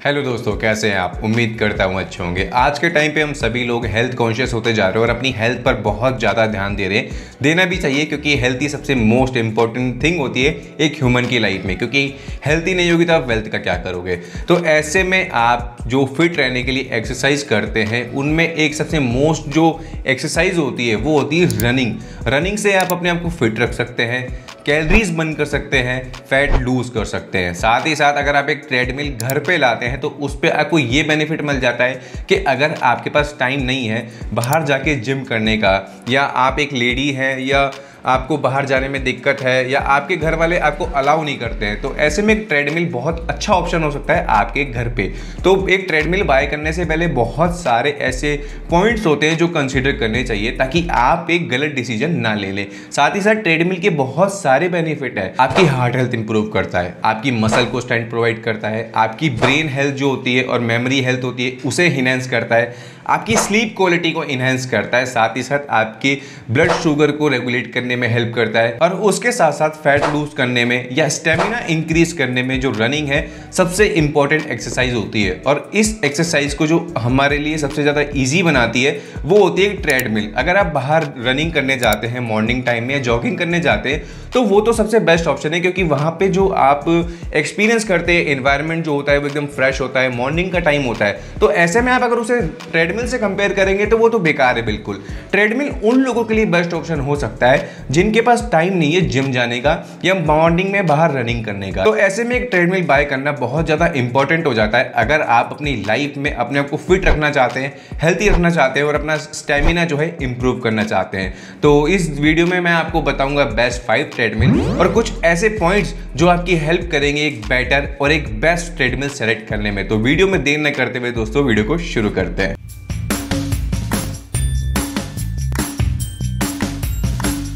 Hello दोस्तों, कैसे हैं आप। उम्मीद करता हूँ अच्छे होंगे। आज के टाइम पे हम सभी लोग हेल्थ कॉन्शियस होते जा रहे हैं और अपनी हेल्थ पर बहुत ज़्यादा ध्यान दे रहे हैं। देना भी चाहिए क्योंकि हेल्थ ही सबसे मोस्ट इंपॉर्टेंट थिंग होती है एक ह्यूमन की लाइफ में, क्योंकि हेल्थ ही नहीं होगी तो आप वेल्थ का क्या करोगे। तो ऐसे में आप जो फिट रहने के लिए एक्सरसाइज करते हैं उनमें एक सबसे मोस्ट जो एक्सरसाइज होती है वो होती है रनिंग। रनिंग से आप अपने आप को फिट रख सकते हैं, कैलोरीज बर्न कर सकते हैं, फैट लूज कर सकते हैं। साथ ही साथ अगर आप एक ट्रेडमिल घर पे लाते हैं तो उस पर आपको ये बेनिफिट मिल जाता है कि अगर आपके पास टाइम नहीं है बाहर जाके जिम करने का, या आप एक लेडी हैं या आपको बाहर जाने में दिक्कत है या आपके घर वाले आपको अलाउ नहीं करते हैं, तो ऐसे में एक ट्रेडमिल बहुत अच्छा ऑप्शन हो सकता है आपके घर पे। तो एक ट्रेडमिल बाय करने से पहले बहुत सारे ऐसे पॉइंट्स होते हैं जो कंसीडर करने चाहिए ताकि आप एक गलत डिसीजन ना ले लें। साथ ही साथ ट्रेडमिल के बहुत सारे बेनिफिट है। आपकी हार्ट हेल्थ इंप्रूव करता है, आपकी मसल को स्ट्रेंथ प्रोवाइड करता है, आपकी ब्रेन हेल्थ जो होती है और मेमोरी हेल्थ होती है उसे इनहेंस करता है, आपकी स्लीप क्वालिटी को इनहेंस करता है, साथ ही साथ आपके ब्लड शुगर को रेगुलेट करने में हेल्प करता है, और उसके साथ साथ फैट लूज करने में या स्टेमिना इंक्रीज करने में जो रनिंग है सबसे इंपॉर्टेंट एक्सरसाइज होती है। और इस एक्सरसाइज को जो हमारे लिए सबसे ज़्यादा ईजी बनाती है वो होती है ट्रेडमिल। अगर आप बाहर रनिंग करने जाते हैं मॉर्निंग टाइम में या जॉगिंग करने जाते हैं तो वो तो सबसे बेस्ट ऑप्शन है, क्योंकि वहाँ पे जो आप एक्सपीरियंस करते हैं एनवायरनमेंट जो होता है वो एकदम फ्रेश होता है, मॉर्निंग का टाइम होता है। तो ऐसे में आप अगर उसे ट्रेडमिल से कंपेयर करेंगे तो वो तो बेकार है बिल्कुल। ट्रेडमिल उन लोगों के लिए बेस्ट ऑप्शन हो सकता है जिनके पास टाइम नहीं है जिम जाने का या मॉर्निंग में बाहर रनिंग करने का। तो ऐसे में एक ट्रेडमिल बाय करना बहुत ज्यादा इंपॉर्टेंट हो जाता है अगर आप अपनी लाइफ में अपने आप को फिट रखना चाहते हैं, हेल्थी रखना चाहते हैं और अपना स्टेमिना जो है इंप्रूव करना चाहते हैं। तो इस वीडियो में मैं आपको बताऊंगा बेस्ट 5 ट्रेडमिल और कुछ ऐसे पॉइंट्स जो आपकी हेल्प करेंगे एक बेटर और एक बेस्ट ट्रेडमिल सेलेक्ट करने में। तो वीडियो में देर न करते हुए दोस्तों वीडियो को शुरू करते हैं।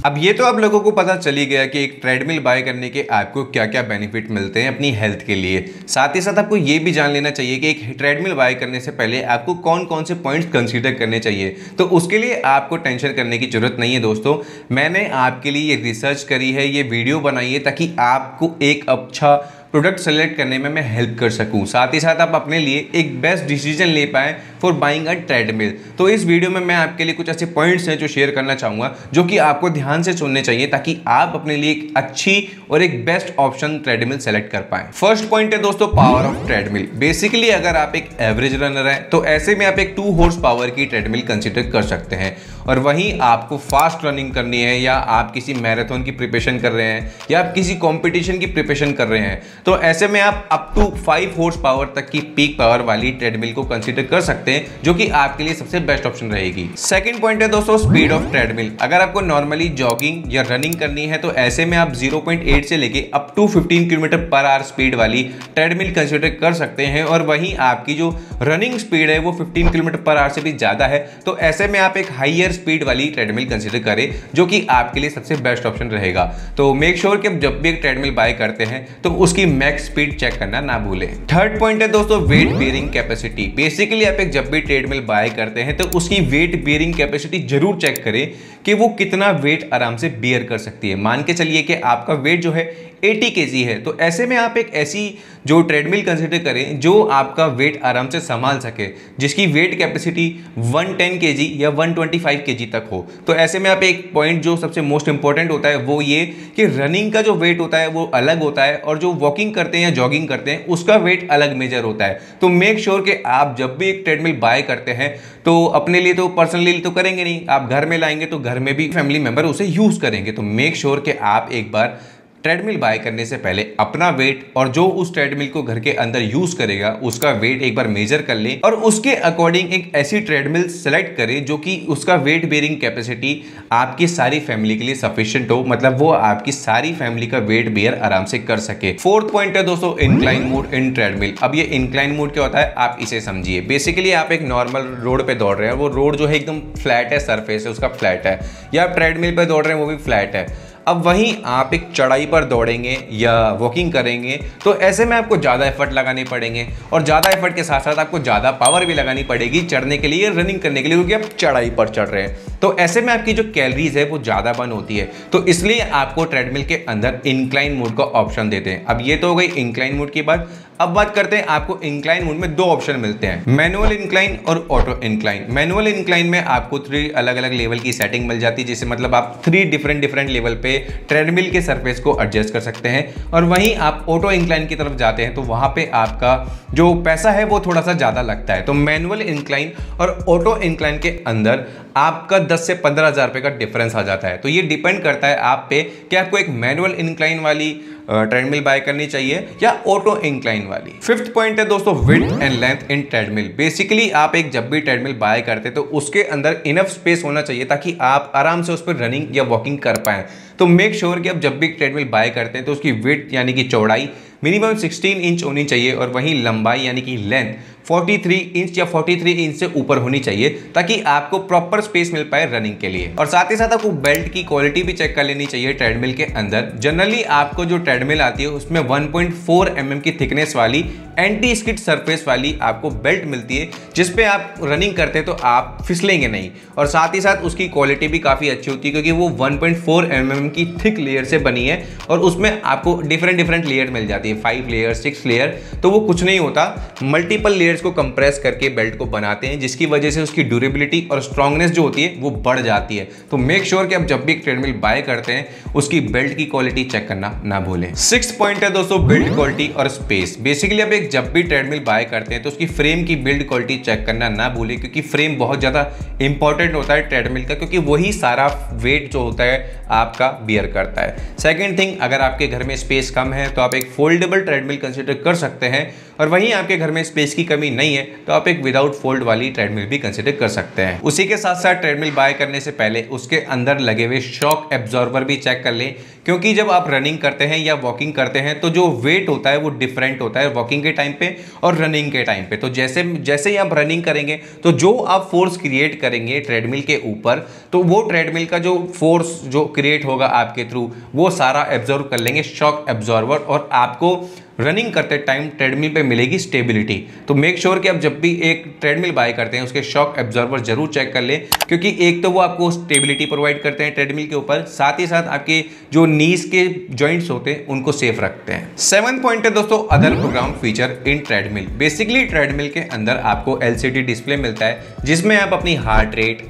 अब ये तो आप लोगों को पता चली गया कि एक ट्रेडमिल बाय करने के आपको क्या क्या बेनिफिट मिलते हैं अपनी हेल्थ के लिए। साथ ही साथ आपको ये भी जान लेना चाहिए कि एक ट्रेडमिल बाय करने से पहले आपको कौन कौन से पॉइंट्स कंसीडर करने चाहिए। तो उसके लिए आपको टेंशन करने की जरूरत नहीं है दोस्तों। मैंने आपके लिए ये रिसर्च करी है, ये वीडियो बनाई है ताकि आपको एक अच्छा प्रोडक्ट सेलेक्ट करने में मैं हेल्प कर सकूं। साथ ही साथ आप अपने लिए एक बेस्ट डिसीजन ले पाएं फॉर बाइंग अ ट्रेडमिल। तो इस वीडियो में मैं आपके लिए कुछ ऐसे पॉइंट्स हैं जो शेयर करना चाहूँगा जो कि आपको ध्यान से सुनने चाहिए ताकि आप अपने लिए एक अच्छी और एक बेस्ट ऑप्शन ट्रेडमिल सेलेक्ट कर पाएं। फर्स्ट पॉइंट है दोस्तों पावर ऑफ ट्रेडमिल। बेसिकली अगर आप एक एवरेज रनर हैं तो ऐसे में आप एक 2 हॉर्स पावर की ट्रेडमिल कंसिडर कर सकते हैं, और वहीं आपको फास्ट रनिंग करनी है या आप किसी मैराथन की प्रिपरेशन कर रहे हैं या आप किसी कॉम्पिटिशन की प्रिपरेशन कर रहे हैं तो ऐसे में आप अप टू 5 हॉर्स पावर तक की पीक पावर वाली ट्रेडमिल को कंसीडर कर सकते हैं, जो कि आपके लिए सबसे बेस्ट ऑप्शन रहेगी। सेकंड पॉइंट है दोस्तों स्पीड ऑफ ट्रेडमिल। अगर आपको नॉर्मली जॉगिंग या रनिंग करनी है तो ऐसे में आप 0.8 से लेके up to 15 kilometre per hour speed वाली ट्रेडमिल कंसीडर कर सकते हैं, और वहीं आपकी जो रनिंग स्पीड है वो 15 किलोमीटर पर आवर से भी ज्यादा है तो ऐसे में आप एक हाइयर स्पीड वाली ट्रेडमिल कंसीडर करें, जो कि आपके लिए सबसे बेस्ट ऑप्शन रहेगा। तो मेक श्योर कि जब भी एक ट्रेडमिल बाय करते हैं तो उसकी मैक्स स्पीड चेक करना ना भूलें। थर्ड पॉइंट है दोस्तों वेट बेयरिंग कैपेसिटी। बेसिकली आप एक जब भी ट्रेडमिल बाय करते हैं तो उसकी वेट बेयरिंग कैपेसिटी जरूर चेक करें कि वो कितना वेट आराम से बेयर कर सकती है। मान के चलिए कि आपका वेट जो है 80 kg है तो ऐसे में आप एक ऐसी जो ट्रेडमिल कंसीडर करें जो आपका वेट आराम से संभाल सके, जिसकी वेट कैपेसिटी 110 kg या 125 kg तक हो। तो ऐसे में आप एक पॉइंट जो सबसे मोस्ट इंपॉर्टेंट होता है वो ये कि रनिंग का जो वेट होता है वो अलग होता है और जो वॉकिंग करते हैं या जॉगिंग करते हैं उसका वेट अलग मेजर होता है। तो मेक श्योर कि आप जब भी एक ट्रेडमिल बाय करते हैं तो अपने लिए तो पर्सनली तो करेंगे नहीं, आप घर में लाएंगे तो घर में भी फैमिली मेंबर उसे यूज करेंगे। तो मेक श्योर कि आप एक बार ट्रेडमिल बाय करने से पहले अपना वेट और जो उस ट्रेडमिल को घर के अंदर यूज करेगा उसका वेट एक बार मेजर कर लें और उसके अकॉर्डिंग एक ऐसी ट्रेडमिल सेलेक्ट करें जो कि उसका वेट बेयरिंग कैपेसिटी आपकी सारी फैमिली के लिए सफिशिएंट हो, मतलब वो आपकी सारी फैमिली का वेट बेयर आराम से कर सके। फोर्थ पॉइंट है दोस्तों इंक्लाइन मोड इन ट्रेडमिल। अब ये इंक्लाइन मोड क्या होता है आप इसे समझिए। बेसिकली आप एक नॉर्मल रोड पे दौड़ रहे हैं, वो रोड जो है एकदम फ्लैट है, सरफेस है उसका फ्लैट है, या आप ट्रेडमिल पे दौड़ रहे हैं वो भी फ्लैट है। अब वहीं आप एक चढ़ाई पर दौड़ेंगे या वॉकिंग करेंगे तो ऐसे में आपको ज़्यादा एफर्ट लगाने पड़ेंगे, और ज़्यादा एफर्ट के साथ साथ आपको ज़्यादा पावर भी लगानी पड़ेगी चढ़ने के लिए, रनिंग करने के लिए, क्योंकि आप चढ़ाई पर चढ़ रहे हैं। तो ऐसे में आपकी जो कैलोरीज है वो ज़्यादा बर्न होती है। तो इसलिए आपको ट्रेडमिल के अंदर इंक्लाइन मोड का ऑप्शन देते हैं। अब ये तो हो गई इंक्लाइन मोड की बात। अब बात करते हैं, आपको इंक्लाइन मोड में 2 ऑप्शन मिलते हैं, मैनुअल इंक्लाइन और ऑटो इंक्लाइन। मैनुअल इंक्लाइन में आपको 3 अलग अलग लेवल की सेटिंग मिल जाती है, जिससे मतलब आप 3 डिफरेंट लेवल पे ट्रेडमिल के सरफेस को एडजस्ट कर सकते हैं। और वहीं आप ऑटो इंक्लाइन की तरफ जाते हैं तो वहां पे आपका जो पैसा है वो थोड़ा सा ज्यादा लगता है। तो मैनुअल इंक्लाइन और ऑटो इंक्लाइन के अंदर आपका 10 से 15,000 रुपए का डिफरेंस आ जाता है। तो ये डिपेंड करता है आप पे कि आपको एक मैनुअल इंक्लाइन वाली ट्रेडमिल बाय करनी चाहिए या ऑटो इंक्लाइन वाली। 5th पॉइंट है दोस्तों, width and length in treadmill. Basically आप एक जब भी ट्रेडमिल बाय करते हैं तो उसके अंदर इनफ स्पेस होना चाहिए ताकि आप आराम से उस पर रनिंग या वॉकिंग कर पाए। तो मेक श्योर कि आप जब भी ट्रेडमिल बाय करते हैं तो उसकी विड्थ यानी कि चौड़ाई मिनिमम 16 इंच होनी चाहिए और वहीं लंबाई यानी कि लेंथ 43 इंच या 43 इंच से ऊपर होनी चाहिए ताकि आपको प्रॉपर स्पेस मिल पाए रनिंग के लिए। और साथ ही साथ आपको बेल्ट की क्वालिटी भी चेक कर लेनी चाहिए ट्रेडमिल के अंदर। जनरली आपको जो ट्रेडमिल आती है उसमें 1.4 mm की थिकनेस वाली एंटी स्किड सरफेस वाली आपको बेल्ट मिलती है, जिसपे आप रनिंग करते हैं तो आप फिसलेंगे नहीं। और साथ ही साथ उसकी क्वालिटी भी काफ़ी अच्छी होती है क्योंकि वो 1.4 mm की थिक लेयर से बनी है और उसमें आपको डिफरेंट लेयर मिल जाती है, 5 लेयर 6 लेयर। तो वो कुछ नहीं होता, मल्टीपल लेयर्स को कंप्रेस करके बेल्ट को बनाते हैं, जिसकी वजह से उसकी ड्यूरेबिलिटी और स्ट्रांगनेस जो होती है वो बढ़ जाती है। तो मेक श्योर कि आप जब भी एक ट्रेडमिल बाय करते हैं उसकी बेल्ट की क्वालिटी चेक करना ना भूलें। 6th पॉइंट है दोस्तों, बिल्ड क्वालिटी और स्पेस। बेसिकली आप एक जब भी ट्रेडमिल बाय करते हैं तो उसकी फ्रेम की बिल्ड क्वालिटी चेक करना ना भूलें, क्योंकि फ्रेम बहुत ज्यादा इंपॉर्टेंट होता है ट्रेडमिल का, क्योंकि वही सारा वेट जो होता है आपका बियर करता है। सेकंड थिंग, अगर आपके घर में स्पेस कम है तो आप एक फोल्डेबल ट्रेडमिल कंसीडर कर सकते हैं, और वहीं आपके घर में स्पेस की कमी नहीं है तो आप एक विदाउट फोल्ड वाली ट्रेडमिल भी कंसीडर कर सकते हैं। उसी के साथ साथ ट्रेडमिल बाय करने से पहले उसके अंदर लगे हुए शॉक एब्जॉर्बर भी चेक कर लें, क्योंकि जब आप रनिंग करते हैं या वॉकिंग करते हैं तो जो वेट होता है वो डिफरेंट होता है वॉकिंग के टाइम पे और रनिंग के टाइम पे। तो जैसे ही आप रनिंग करेंगे तो जो आप फोर्स क्रिएट करेंगे ट्रेडमिल के ऊपर, तो वो ट्रेडमिल का जो फोर्स जो क्रिएट होगा आपके थ्रू वो सारा एब्जॉर्व कर लेंगे शॉक एब्जॉर्बर, और आपको रनिंग करते टाइम ट्रेडमिल पे मिलेगी स्टेबिलिटी। तो मेक श्योर कि आप जब भी एक ट्रेडमिल बाय करते हैं उसके शॉक एब्जॉर्बर जरूर चेक कर लें, क्योंकि एक तो वो आपको स्टेबिलिटी प्रोवाइड करते हैं ट्रेडमिल के ऊपर, साथ ही साथ आपके जो नीज के जॉइंट्स होते हैं उनको सेफ रखते हैं। 7th पॉइंट है दोस्तों, other programme feature in treadmill. Basically treadmill के अंदर आपको LCD डिस्प्ले मिलता है, जिसमें आप अपनी हार्ट रेट,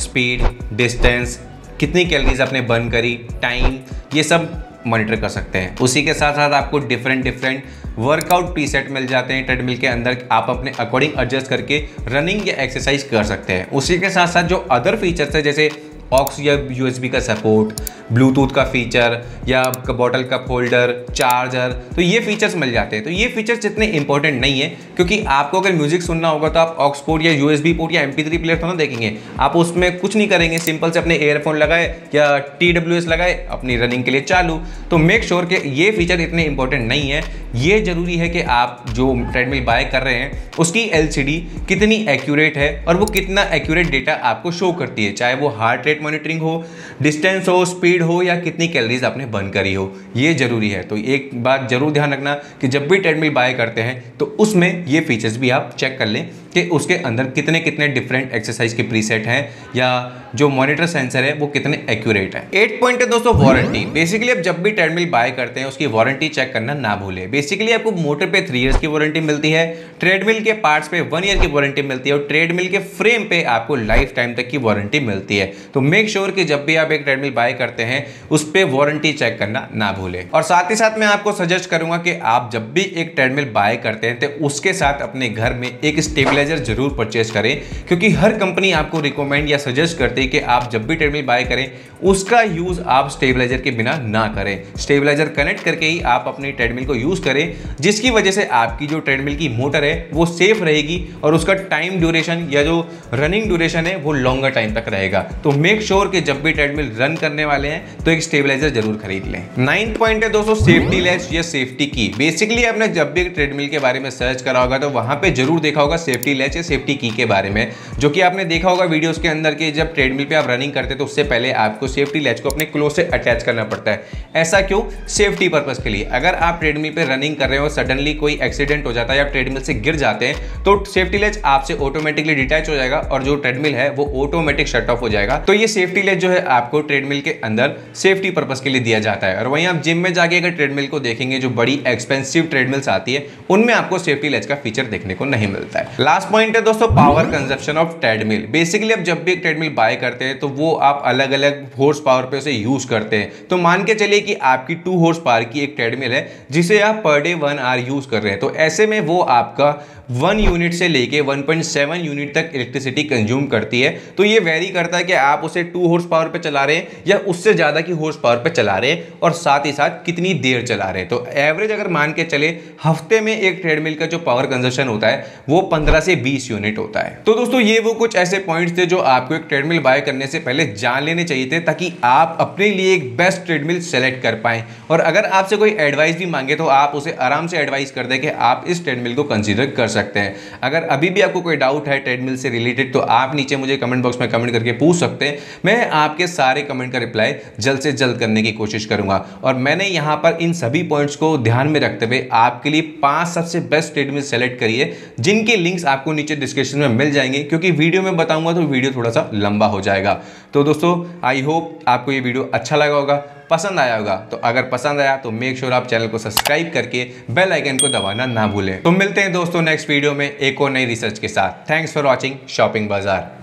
स्पीड, डिस्टेंस, कितनी कैलोरीज आपने बर्न करी, टाइम, ये सब मॉनिटर कर सकते हैं। उसी के साथ साथ आपको डिफरेंट वर्कआउट प्रीसेट मिल जाते हैं ट्रेडमिल के अंदर, आप अपने अकॉर्डिंग एडजस्ट करके रनिंग या एक्सरसाइज कर सकते हैं। उसी के साथ साथ जो अदर फीचर्स है जैसे ऑक्स या USB का सपोर्ट, ब्लूटूथ का फीचर या बॉटल कप होल्डर, चार्जर, तो ये फीचर्स मिल जाते हैं। तो ये फीचर्स इतने इंपॉर्टेंट नहीं है, क्योंकि आपको अगर म्यूजिक सुनना होगा तो आप ऑक्स पोर्ट या USB पोर्ट या MP3 प्लेयर तो ना देखेंगे, आप उसमें कुछ नहीं करेंगे, सिंपल से अपने एयरफोन लगाए या TWS लगाए, अपनी रनिंग के लिए चालू। तो मेक श्योर कि ये फीचर इतने इंपॉर्टेंट नहीं है। ये जरूरी है कि आप जो ट्रेडमिल बाय कर रहे हैं उसकी LCD कितनी एक्यूरेट है और वो कितना एक्यूरेट डेटा आपको शो करती है, चाहे वो हार्ट रेट मॉनिटरिंग हो, डिस्टेंस हो, स्पीड हो या कितनी कैलोरीज आपने बर्न करी हो, ये जरूरी है। तो एक बात जरूर ध्यान रखना कि जब भी ट्रेडमिल बाय करते हैं तो उसमें ये फीचर्स भी आप चेक कर लें कि उसके अंदर कितने डिफरेंट एक्सरसाइज के प्रीसेट हैं या जो मॉनिटर सेंसर है वो कितने एक्यूरेट है। 8th पॉइंट है दोस्तों, वारंटी। बेसिकली आप जब भी ट्रेडमिल बाय करते हैं उसकी वारंटी चेक करना ना भूलें। बेसिकली आपको मोटर पे 3 इयर्स की वारंटी मिलती है, ट्रेडमिल के पार्ट्स पे 1 ईयर की वारंटी मिलती है और ट्रेडमिल के फ्रेम पे आपको लाइफ टाइम तक की वारंटी मिलती है। तो मेक श्योर कि जब भी आप एक ट्रेडमिल बाय करते हैं उस पर वारंटी चेक करना ना भूलें। और साथ ही साथ मैं आपको सजेस्ट करूंगा कि आप जब भी एक ट्रेडमिल बाय करते हैं तो उसके साथ अपने घर में एक स्टेबलाइजर जरूर परचेज करें, क्योंकि हर कंपनी आपको रिकमेंड या सजेस्ट करती है कि आप जब भी ट्रेडमिल बाय करें उसका यूज आप स्टेबलाइजर के बिना ना करें। स्टेबलाइजर कनेक्ट करके ही आप अपनी ट्रेडमिल को यूज करें, जिसकी वजह से आपकी जो ट्रेडमिल की मोटर है वो सेफ रहेगी और उसका टाइम ड्यूरेशन या जो रनिंग ड्यूरेशन है वो लॉन्गर टाइम तक रहेगा। तो मेक श्योर कि जब भी ट्रेडमिल रन करने वाले हैं तो एक स्टेबलाइजर जरूर खरीद लें। 9th पॉइंट है दोस्तों, सेफ्टी लैच या सेफ्टी की। बेसिकली आपने जब भी ट्रेडमिल के बारे में सर्च करा होगा तो वहां पे जरूर देखा होगा सेफ्टी सेफ्टी लैच या सेफ्टी की के बारे में, जो कि आपने देखा होगा वीडियोस के अंदर कि जब ट्रेडमिल पे आप रनिंग करते हैं तो उससे पहले आपको सेफ्टी लैच को अपने क्लोथ से अटैच करना पड़ता है। ऐसा क्यों? सेफ्टी पर्पस के लिए। अगर आप ट्रेडमिल पे रनिंग कर रहे हो, सडनली कोई एक्सीडेंट हो जाता है या ट्रेडमिल से गिर जाते हैं, तो सेफ्टी लैच आपसे ऑटोमेटिकली डिटैच हो जाएगा और जो ट्रेडमिल है वो ऑटोमेटिक शट ऑफ हो जाएगा। तो ये सेफ्टी लैच जो है आपको ट्रेडमिल के अंदर सेफ्टी पर्पस के लिए दिया जाता है। और वहीं आप जिम में जाके अगर ट्रेडमिल को देखेंगे, जो बड़ी एक्सपेंसिव ट्रेडमिल्स आती है, उनमें आपको सेफ्टी लैच का फीचर देखने को नहीं मिलता है। लास्ट पॉइंट है दोस्तों, power consumption of treadmill. Basically आप जब भी एक ट्रेडमिल बाय करते हैं तो वो आप अलग अलग हॉर्स पावर पे उसे यूज करते हैं। तो मान के चलिए कि आपकी 2 हॉर्स पावर की एक ट्रेडमिल है जिसे आप पर डे 1 आवर यूज कर रहे हैं, तो ऐसे में वो आपका 1 यूनिट से लेके 1.7 यूनिट तक इलेक्ट्रिसिटी कंज्यूम करती है। तो ये वेरी करता है कि आप उसे 2 हॉर्स पावर पे चला रहे हैं या उससे ज्यादा की हॉर्स पावर पे चला रहे हैं और साथ ही साथ कितनी देर चला रहे हैं। तो एवरेज अगर मान के चले हफ्ते में एक ट्रेडमिल का जो पावर कंजप्शन होता है वो 15 से 20 यूनिट होता है। तो दोस्तों ये वो कुछ ऐसे पॉइंट्स थे जो आपको एक ट्रेडमिल बाय करने से पहले जान लेने चाहिए थे, ताकि आप अपने लिए एक बेस्ट ट्रेडमिल सेलेक्ट कर पाएं। और अगर आपसे कोई एडवाइस भी मांगे तो आप उसे आराम से एडवाइस कर दें कि आप इस ट्रेडमिल को कंसीडर कर सकते हैं। अगर अभी भी आपको कोई डाउट है ट्रेडमिल से रिलेटेड तो आप नीचे मुझे कमेंट बॉक्स में कमेंट करके पूछ सकते हैं। मैं आपके सारे कमेंट का रिप्लाई जल्द से जल्द करने की कोशिश करूंगा। और मैंने यहां पर इन सभी पॉइंट्स को ध्यान में रखते हुए आपके लिए 5 सबसे बेस्ट ट्रेडमिल सेलेक्ट करिए, जिनके लिंक्स आपको नीचे डिस्क्रिप्शन में मिल जाएंगे, क्योंकि वीडियो में बताऊंगा तो वीडियो थोड़ा सा लंबा हो जाएगा। तो दोस्तों आई होप आपको ये वीडियो अच्छा लगा होगा, पसंद आया होगा। तो अगर पसंद आया तो मेक श्योर आप चैनल को सब्सक्राइब करके बेल आइकन को दबाना ना भूलें। तो मिलते हैं दोस्तों नेक्स्ट वीडियो में एक और नई रिसर्च के साथ। थैंक्स फॉर वॉचिंग शॉपिंग बाजार।